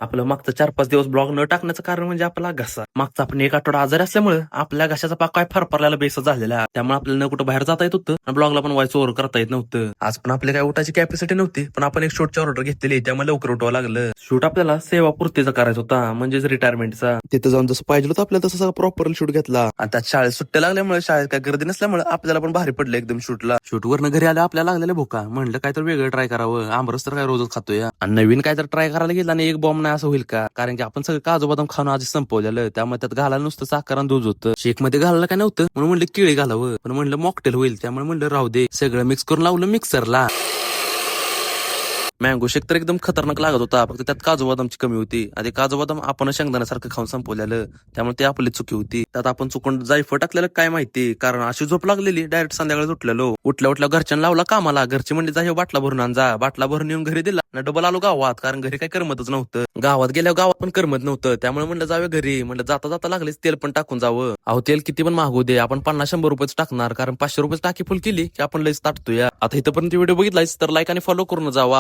आपलं मागचं 4-5 दिवस ब्लॉग न टाकण्याचं कारण म्हणजे आपला घसा. मागचा आपण एक आठवडा आजारी असल्यामुळे आपल्या घशाचा पाक काय फरफरलेला बेस झालेला, त्यामुळे आपल्याला न कुठं बाहेर जाता येत होतं आणि ब्लॉगला पण व्हायचं ओव्हर करता येत नव्हतं. आज पण आपल्या काय उठायची कॅपॅसिटी नव्हती, पण आपण एक शूटची ऑर्डर घेतलेली, त्यामुळे लवकर उठवावं लागलं. शूट आपल्याला सेवापूर्तीचा करायचा होता, म्हणजेच रिटायरमेंटचा. तिथं जाऊन जसं पाहिजे होतं आपल्याला तसं प्रॉपर शूट घेतला आणि त्यात शाळेत सुट्ट्या लागल्यामुळे शाळेत काय गर्दी नसल्यामुळे आपल्याला पण भारी पडलं एकदम शूटला. शूट वरनं घरी आलं आपल्याला लागलेल्या भूका, म्हणलं काय तर वेगळं ट्राय करावं, आमरस तर काय रोजच खातोय आणि नवीन काय तर ट्राय करायला गेला आणि एक बॉम्ब नाही असं होईल का, कारण की आपण सगळं काजू बदाम खाऊन आधी संपवलेलं, त्यामुळे त्यात घालायला नुसतं साखर आणि दूध होतं. शेक मध्ये घालायला काय नव्हतं म्हणून म्हणलं केळी घालावं, पण म्हणलं मॉकटेल होईल, त्यामुळे म्हणलं राहू दे. सगळं मिक्स करून लावलं मिक्सरला. मँगो शेक तर एकदम खतरनाक लागत होता, फक्त त्यात काजू बदामची कमी होती. आधी काजू बदाम आपण शेंगदाण्यासारखं खाऊन संपवलेलं, त्यामुळे ती आपली चुकी होती. त्यात आपण चुकून जायफळ टाकलेलं काय माहिती, कारण अशी झोप लागलेली डायरेक्ट संध्याकाळी उठलेलो. उठल्या घरच्यांना लावला कामाला. घरची म्हणजे जा हे बाटला भरून आण जा. बाटला भरून येऊन घरी दिला ना, डबल आलो गावात, कारण घरी काही करमतच नव्हतं. गावात गेल्यावर गावात पण करमत नव्हतं, त्यामुळे म्हणलं जावे घरी. म्हणलं जाता जाता लागलेच तेल पण टाकून जावं. अहो तेल किती पण मागू दे, आपण 50-100 रुपयेच टाकणार, कारण 500 रुपये टाकी फुल केली की आपण लईच ताटतोय. आता इथं पण व्हिडिओ बघितलाय तर लाईक आणि फॉलो करून जावा.